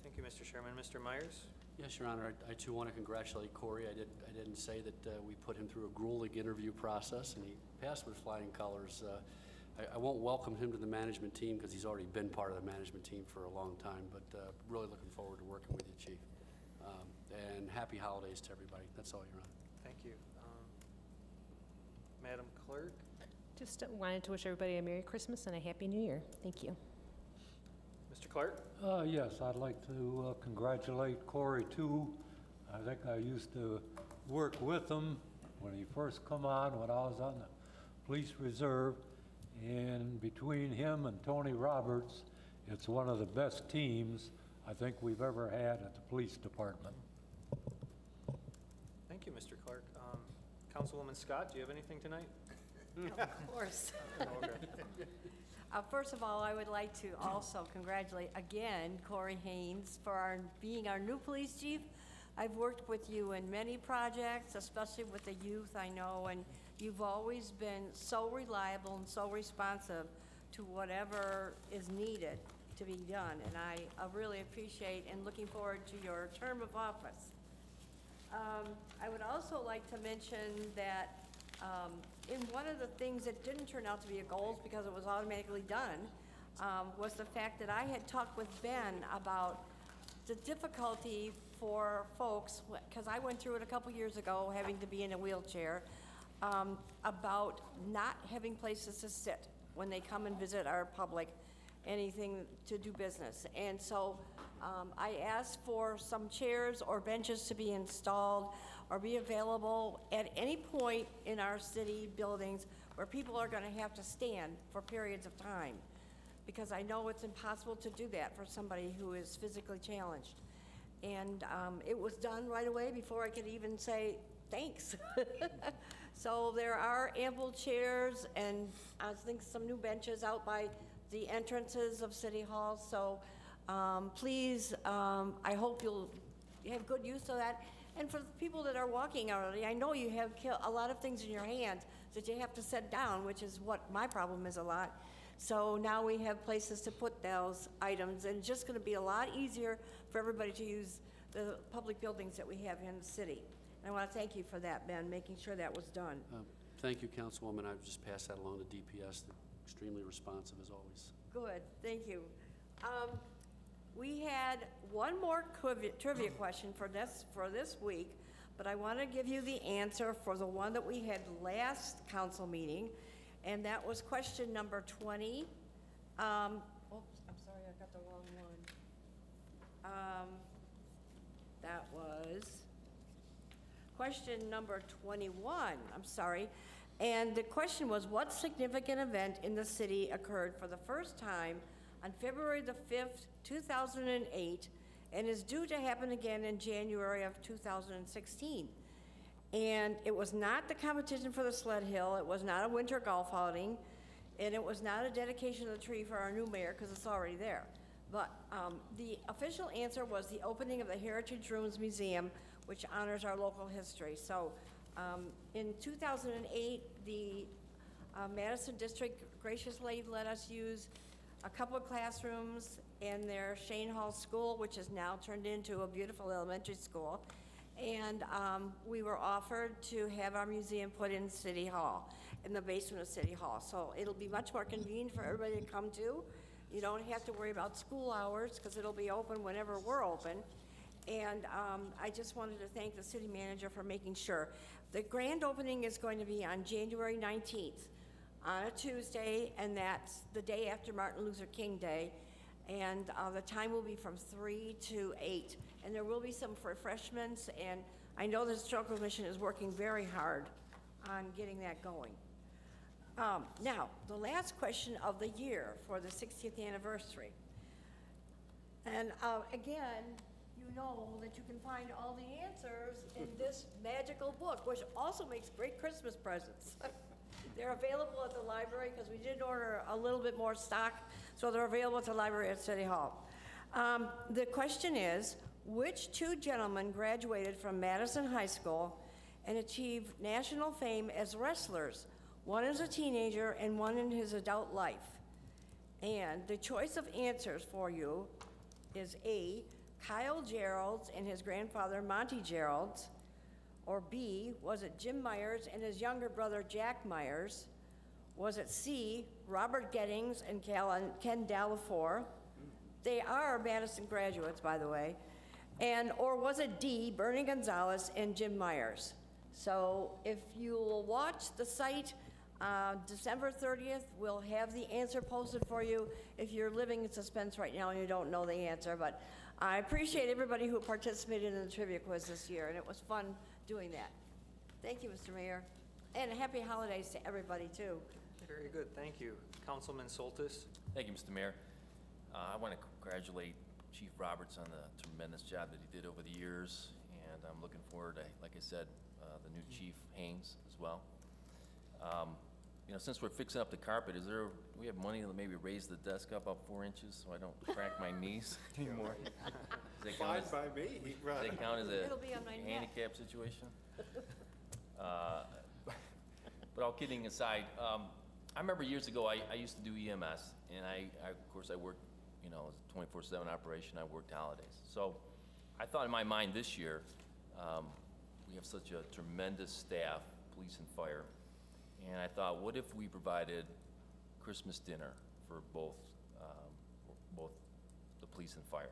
Thank you, Mr. Sherman. Mr. Myers? Yes, Your Honor, I too want to congratulate Corey. I didn't say that we put him through a grueling interview process, and he passed with flying colors. I won't welcome him to the management team because he's already been part of the management team for a long time, but really looking forward to working with you, Chief. And happy holidays to everybody. That's all, Your Honor. Thank you. Madam Clerk? Just wanted to wish everybody a Merry Christmas and a Happy New Year. Thank you. Mr. Clark? Yes, I'd like to congratulate Corey too. I think I used to work with him when he first come on, when I was on the police reserve. And between him and Tony Roberts, it's one of the best teams I think we've ever had at the police department. Thank you, Mr. Clark. Councilwoman Scott, do you have anything tonight? Of course. First of all, I would like to also congratulate again Corey Haynes for being our new police chief. I've worked with you in many projects, especially with the youth, I know, and you've always been so reliable and so responsive to whatever is needed to be done, and I really appreciate and looking forward to your term of office. I would also like to mention that in one of the things that didn't turn out to be a goal because it was automatically done was the fact that I had talked with Ben about the difficulty for folks, because I went through it a couple years ago, having to be in a wheelchair, about not having places to sit when they come and visit our public, anything to do business. And so I asked for some chairs or benches to be installed or be available at any point in our city buildings where people are going to have to stand for periods of time, because I know it's impossible to do that for somebody who is physically challenged. And it was done right away before I could even say thanks. So there are ample chairs and I think some new benches out by the entrances of City Hall. So please, I hope you'll have good use of that. And for the people that are walking already, I know you have a lot of things in your hands that you have to set down, which is what my problem is a lot. So now we have places to put those items, and it's just going to be a lot easier for everybody to use the public buildings that we have in the city. And I want to thank you for that, Ben, making sure that was done. Thank you, Councilwoman. I've just passed that along to DPS. They're extremely responsive as always. Good, thank you. We had one more trivia question for this week, but I want to give you the answer for the one that we had last council meeting, and that was question number 20. Oops, I'm sorry, I got the wrong one. That was, question number 21, I'm sorry. And the question was, what significant event in the city occurred for the first time on February the 5th, 2008, and is due to happen again in January of 2016? And it was not the competition for the sled hill, it was not a winter golf outing, and it was not a dedication of the tree for our new mayor, because it's already there. But the official answer was the opening of the Heritage Rooms Museum, which honors our local history. So in 2008, the Madison District graciously let us use a couple of classrooms in their Shane Hall School, which is now turned into a beautiful elementary school. And we were offered to have our museum put in City Hall, in the basement of City Hall. So it'll be much more convenient for everybody to come to. You don't have to worry about school hours, because it'll be open whenever we're open. And I just wanted to thank the city manager for making sure. The grand opening is going to be on January 19th, on a Tuesday, and that's the day after Martin Luther King Day. And the time will be from 3 to 8. And there will be some refreshments, and I know the Historical Commission is working very hard on getting that going. Now, the last question of the year for the 60th anniversary. And again, you know that you can find all the answers in this magical book, which also makes great Christmas presents. They're available at the library, because we did order a little bit more stock, so they're available at the library at City Hall. The question is, which two gentlemen graduated from Madison High School and achieved national fame as wrestlers, one as a teenager and one in his adult life? And the choice of answers for you is A, Kyle Geralds and his grandfather Monty Geralds, or B, was it Jim Myers and his younger brother Jack Myers? Was it C, Robert Gettings and Ken Dallafour? They are Madison graduates, by the way. Or was it D, Bernie Gonzalez and Jim Myers? So if you'll watch the site, December 30th, we'll have the answer posted for you if you're living in suspense right now and you don't know the answer. But I appreciate everybody who participated in the trivia quiz this year, and it was fun doing that. Thank you, Mr. Mayor. And happy holidays to everybody, too. Very good, thank you. Councilman Soltis? Thank you, Mr. Mayor. I want to congratulate Chief Roberts on the tremendous job that he did over the years, and I'm looking forward to, like I said, the new Chief Haynes as well. You know, since we're fixing up the carpet, do we have money to maybe raise the desk up 4 inches so I don't crack my knees anymore? Does that count Fine by me. does that count as a It'll be on my neck. handicap situation? But all kidding aside, I remember years ago I used to do EMS, and of course I worked, you know, it was a 24/7 operation. I worked holidays. So I thought in my mind this year, we have such a tremendous staff, police and fire, and I thought, what if we provided Christmas dinner for both the police and fire?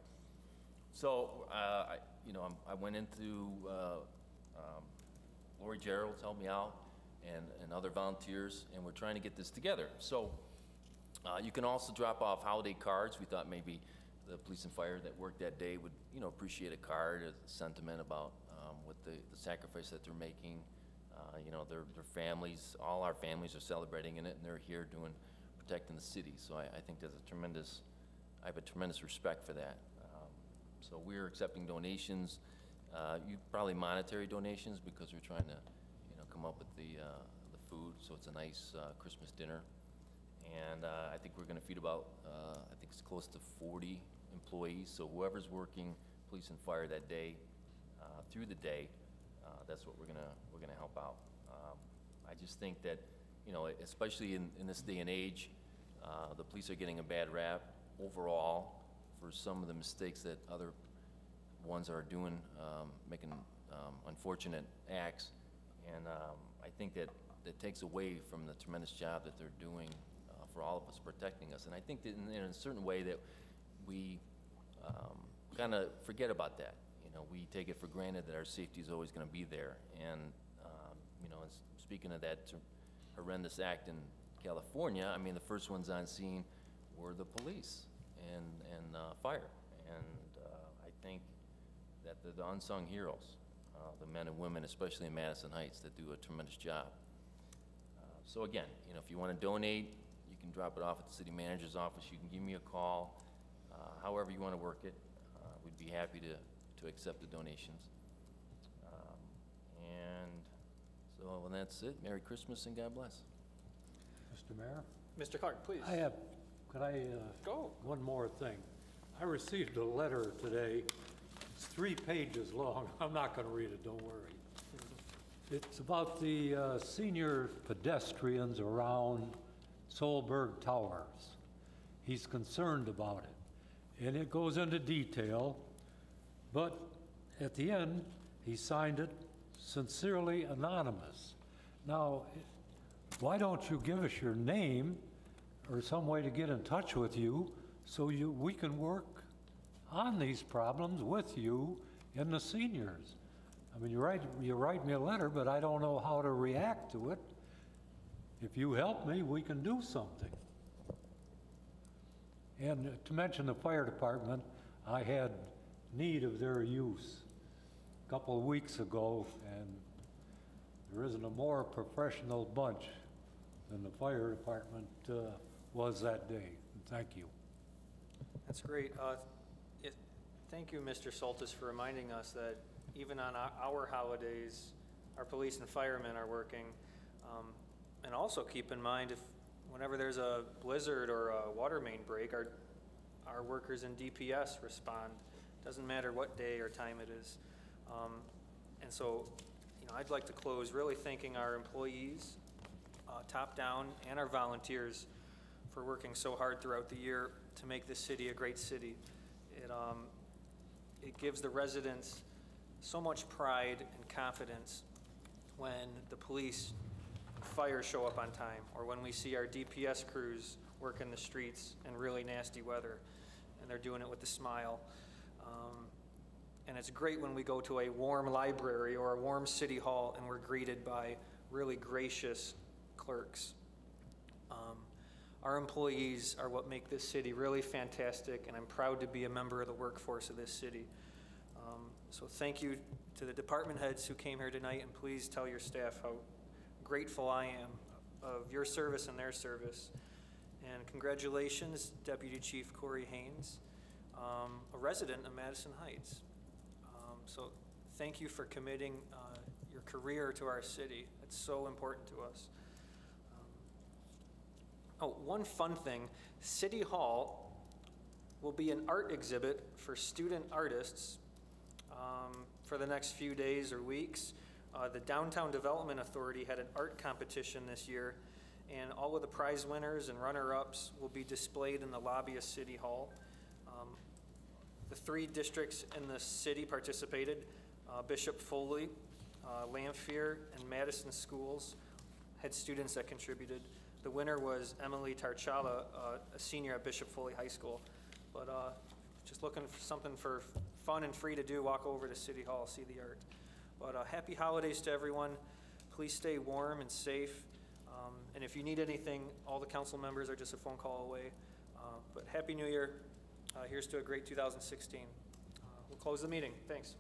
So I went into Lori Gerald's helped me out, and other volunteers, and we're trying to get this together. So you can also drop off holiday cards. We thought maybe the police and fire that worked that day would, you know, appreciate a card, a sentiment about what the sacrifice that they're making. You know, their families, all our families are celebrating in it, and they're here protecting the city. So I think I have a tremendous respect for that. So we're accepting donations, probably monetary donations, because we're trying to, you know, come up with the food. So it's a nice Christmas dinner. And I think we're going to feed about, I think it's close to 40 employees. So whoever's working police and fire that day, through the day, that's what we're gonna help out. I just think that, you know, especially in this day and age, the police are getting a bad rap overall for some of the mistakes that other ones are doing, making unfortunate acts. And I think that takes away from the tremendous job that they're doing for all of us, protecting us. And I think that in a certain way that we kind of forget about that. You know, we take it for granted that our safety is always going to be there. And, you know, speaking of that horrendous act in California, I mean, the first ones on scene were the police and fire. And I think that the unsung heroes the men and women, especially in Madison Heights, that do a tremendous job. So again, if you want to donate, you can drop it off at the city manager's office. You can give me a call, however you want to work it. We'd be happy to accept the donations. And so when that's it, Merry Christmas and God bless. Mr. Mayor? Mr. Clark, please. Could I, Go. one more thing. I received a letter today. It's 3 pages long. I'm not going to read it, don't worry. It's about the senior pedestrians around Solberg Towers. He's concerned about it. And it goes into detail, but at the end, he signed it, sincerely anonymous. Now, why don't you give us your name or some way to get in touch with you so we can work on these problems with you and the seniors? I mean, you write me a letter, but I don't know how to react to it. If you help me, we can do something. And to mention the fire department, I had need of their use a couple of weeks ago, and there isn't a more professional bunch than the fire department was that day. Thank you. That's great. Thank you, Mr. Soltis, for reminding us that even on our holidays, our police and firemen are working. And also keep in mind, whenever there's a blizzard or a water main break, our workers in DPS respond. Doesn't matter what day or time it is. And so, I'd like to close really thanking our employees, top down, and our volunteers for working so hard throughout the year to make this city a great city. It gives the residents so much pride and confidence when the police and fire show up on time, or when we see our DPS crews work in the streets in really nasty weather, and they're doing it with a smile. And it's great when we go to a warm library or a warm city hall and we're greeted by really gracious clerks. Our employees are what make this city really fantastic, and I'm proud to be a member of the workforce of this city. So thank you to the department heads who came here tonight, and please tell your staff how grateful I am of your service and their service. And congratulations, Deputy Chief Corey Haynes, a resident of Madison Heights. So thank you for committing your career to our city. It's so important to us. One fun thing, City Hall will be an art exhibit for student artists for the next few days or weeks. The Downtown Development Authority had an art competition this year, and all of the prize winners and runner-ups will be displayed in the lobby of City Hall. The 3 districts in the city participated. Bishop Foley, Lanphier, and Madison schools had students that contributed. The winner was Emily Tarchala, a senior at Bishop Foley High School. But just looking for something for fun and free to do, walk over to City Hall, see the art. But happy holidays to everyone. Please stay warm and safe. And if you need anything, all the council members are just a phone call away. But Happy New Year. Here's to a great 2016. We'll close the meeting. Thanks.